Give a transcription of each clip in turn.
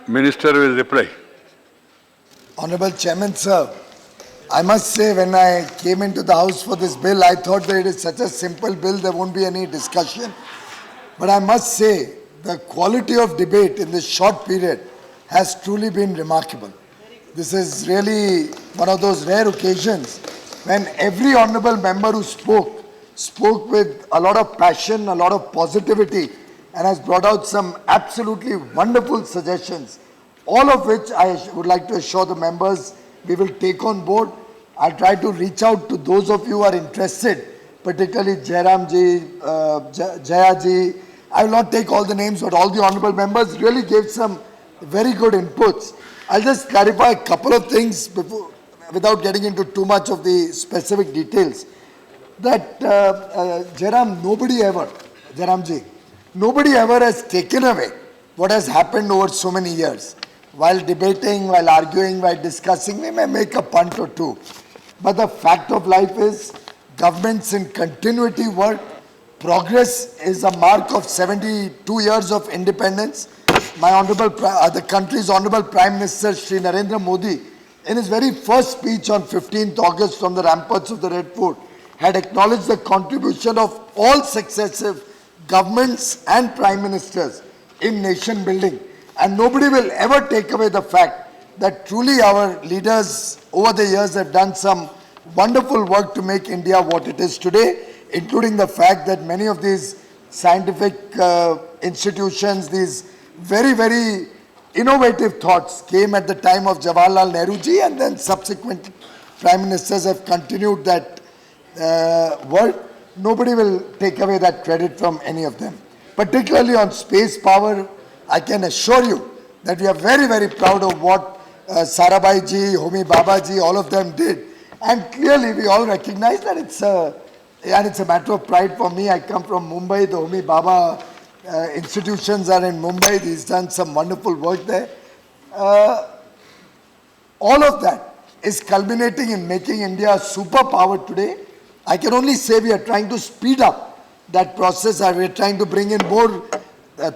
Minister will reply. Honorable Chairman, sir, I must say when I came into the House for this bill, I thought that it is such a simple bill, there won't be any discussion. But I must say, the quality of debate in this short period has truly been remarkable. This is really one of those rare occasions when every honorable member who spoke with a lot of passion, a lot of positivity, and has brought out some absolutely wonderful suggestions, all of which I would like to assure the members we will take on board. I'll try to reach out to those of you who are interested, particularly Jairam ji, Jaya ji. I will not take all the names, but all the honorable members really gave some very good inputs. I'll just clarify a couple of things before, without getting into too much of the specific details. That Jairam, nobody ever has taken away what has happened over so many years. While debating, while arguing, while discussing, we may make a punt or two. But the fact of life is, governments in continuity work. Progress is a mark of 72 years of independence. The country's Honorable Prime Minister, Shri Narendra Modi, in his very first speech on 15th August from the ramparts of the Red Fort, had acknowledged the contribution of all successive governments and prime ministers in nation building. And nobody will ever take away the fact that truly our leaders over the years have done some wonderful work to make India what it is today, including the fact that many of these scientific institutions, these very, very innovative thoughts came at the time of Jawaharlal Nehru ji, and then subsequent prime ministers have continued that work. Nobody will take away that credit from any of them. Particularly on space power, I can assure you that we are very, very proud of what Sarabhai ji, Homi Bhabha ji, all of them did. And clearly we all recognize that it's a matter of pride for me. I come from Mumbai. The Homi Bhabha institutions are in Mumbai. He's done some wonderful work there. All of that is culminating in making India a superpower today. I can only say we are trying to speed up that process. We are trying to bring in more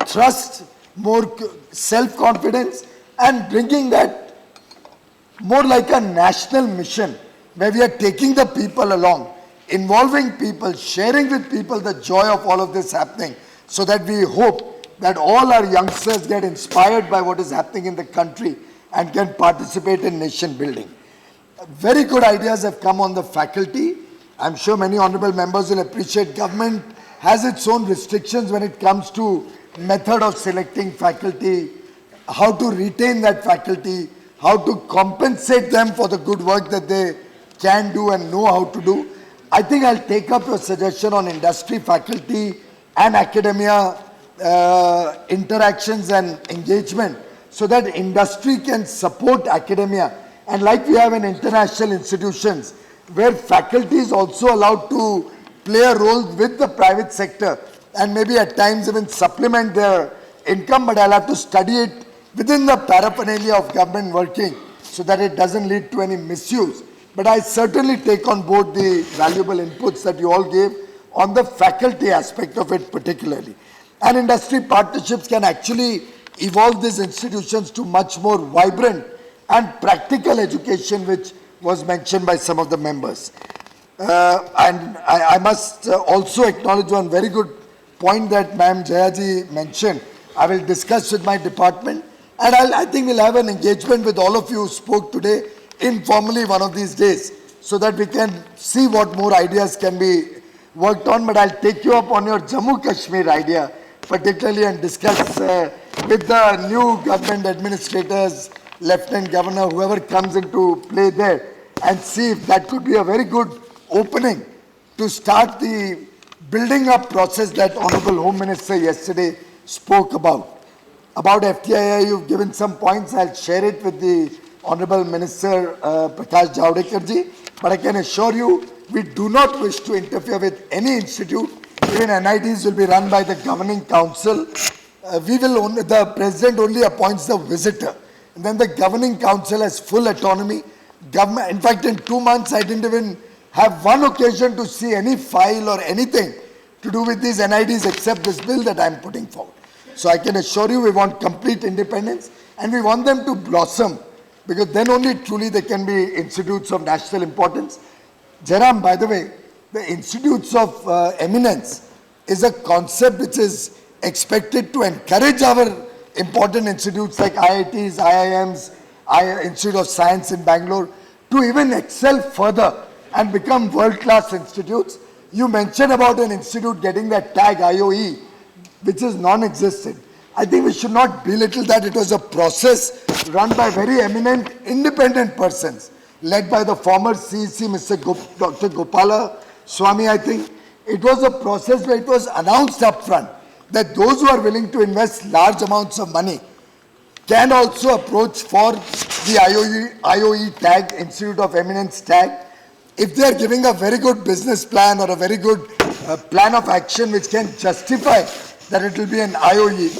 trust, more self-confidence, and bringing that more like a national mission where we are taking the people along, involving people, sharing with people the joy of all of this happening, so that we hope that all our youngsters get inspired by what is happening in the country and can participate in nation building. Very good ideas have come on the faculty. I'm sure many honorable members will appreciate government has its own restrictions when it comes to method of selecting faculty, how to retain that faculty, how to compensate them for the good work that they can do and know how to do. I think I'll take up your suggestion on industry, faculty and academia interactions and engagement, so that industry can support academia. And like we have in international institutions, where faculty is also allowed to play a role with the private sector and maybe at times even supplement their income, but I'll have to study it within the paraphernalia of government working so that it doesn't lead to any misuse. But I certainly take on board the valuable inputs that you all gave on the faculty aspect of it particularly. And industry partnerships can actually evolve these institutions to much more vibrant and practical education, which was mentioned by some of the members. And I must also acknowledge one very good point that Ma'am Jayaji mentioned. I will discuss with my department, and I think we'll have an engagement with all of you who spoke today informally one of these days, so that we can see what more ideas can be worked on. But I'll take you up on your Jammu Kashmir idea, particularly, and discuss with the new government administrators, Lieutenant Governor, whoever comes into play there, and see if that could be a very good opening to start the building up process that Honorable Home Minister yesterday spoke about. About FTII, you've given some points. I'll share it with the Honorable Minister Prakash Javadekar ji. But I can assure you, we do not wish to interfere with any institute. Even NITs will be run by the Governing Council. The President only appoints the visitor. And then the Governing Council has full autonomy. In fact, in 2 months, I didn't even have one occasion to see any file or anything to do with these NIDs except this bill that I'm putting forward. So I can assure you we want complete independence. and we want them to blossom, because then only truly they can be institutes of national importance. Jairam, by the way, the institutes of eminence is a concept which is expected to encourage our important institutes like IITs, IIMs, Institute of Science in Bangalore to even excel further and become world-class institutes. You mentioned about an institute getting that tag IOE, which is non-existent. I think we should not belittle that. It was a process run by very eminent independent persons, led by the former CEC, Dr. Gopala Swami, I think. It was a process where it was announced up front that those who are willing to invest large amounts of money can also approach for the IOE tag, Institute of Eminence tag, if they are giving a very good business plan or a very good plan of action which can justify that it will be an IOE.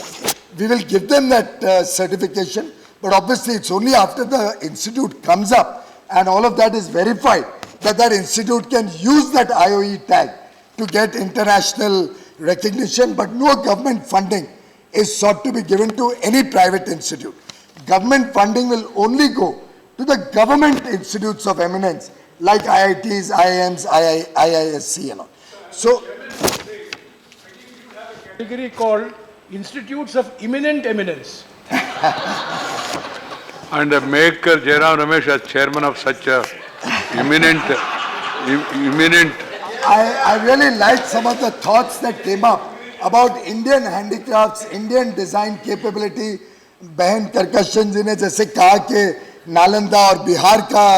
We will give them that certification, but obviously it's only after the institute comes up and all of that is verified that that institute can use that IOE tag to get international recognition, but no government funding is sought to be given to any private institute. Government funding will only go to the government institutes of eminence like IITs, IIMs, IISc and all. So, category called Institutes of Imminent Eminence. And make Jairam Ramesh as chairman of such a imminent. I really liked some of the thoughts that came up about Indian handicrafts, Indian design capability. बहन करकशन जी ने जैसे कहा कि नालंदा और बिहार का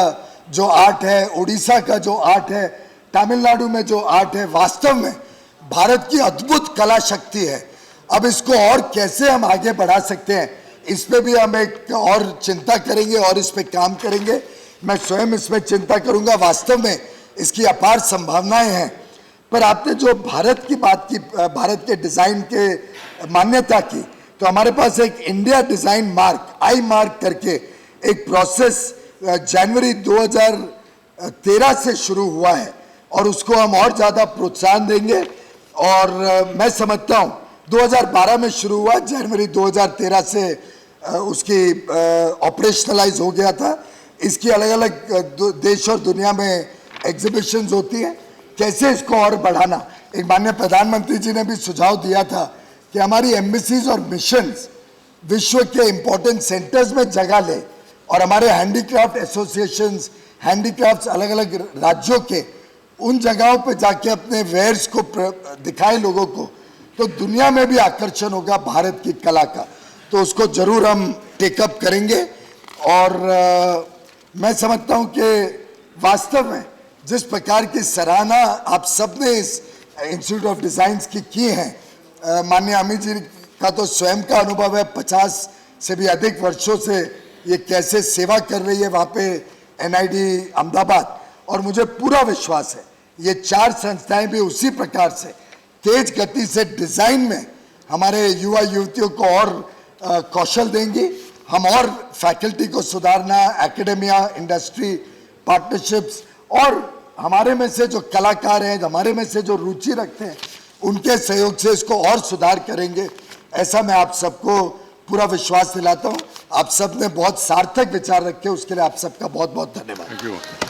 जो art है, उड़ीसा का जो आर्ट है, तमिलनाडु में जो आर्ट है, वास्तव में भारत की अद्भुत कला शक्ति है. अब इसको और कैसे हम आगे बढ़ा सकते हैं, इस पे भी हम एक और चिंता करेंगे और इस पे काम करेंगे. मैं स्वयं इसमें चिंता करूंगा. वास्तव में इसकी अपार संभावनाएं हैं. पर आपने जो भारत की बात की, भारत के डिजाइन के मान्यता की, तो हमारे पास एक India design mark, I mark करके एक प्रोसेस जनवरी 2013 से शुरू हुआ है और उसको हम और ज़्यादा प्रोत्साहन देंगे. और मैं समझता हूँ 2012 में शुरू हुआ, जनवरी 2013 से उसकी ऑपरेशनलाइज हो गया था. इसकी अलग अलग देश और दुनिया में एग्जीबिशंस होती हैं. कैसे इसको और बढ़ाना, एक माननीय प्रधानमंत्री जी ने भी सुझाव दिया था कि हमारी एम्बेसीज और मिशंस विश्व के इम्पोर्टेंट सेंटर्स में जगह ले और हमारे हैंडीक्राफ्ट एसोसिएशंस, हैंडीक्राफ्ट्स अलग अलग राज्यों के उन जगहों पे जाके अपने वेयर्स को दिखाए लोगों को, तो दुनिया में भी आकर्षण होगा भारत की कला का. तो उसको जरूर हम टेकअप करेंगे. और मैं समझता हूँ कि वास्तव में जिस प्रकार की सराहना आप सब ने इस इंस्टीट्यूट ऑफ डिजाइंस की है, माननीय अमित जी का तो स्वयं का अनुभव है, 50 से भी अधिक वर्षों से ये कैसे सेवा कर रही है वहाँ पे NID अहमदाबाद. और मुझे पूरा विश्वास है ये 4 संस्थाएं भी उसी प्रकार से तेज गति से डिजाइन में हमारे युवा युवतियों को और कौशल देंगी. हम और फैकल्टी को सुधारना, एकेडेमिया, इंडस्ट्री, पार्टनरशिप्स और हमारे में से जो कलाकार हैं, हमारे में से जो रुचि रखते हैं, उनके सहयोग से इसको और सुधार करेंगे. ऐसा मैं आप सबको पूरा विश्वास दिलाता हूं. आप सब ने बहुत सार्थक विचार रखे, उसके लिए आप सबका बहुत बहुत धन्यवाद.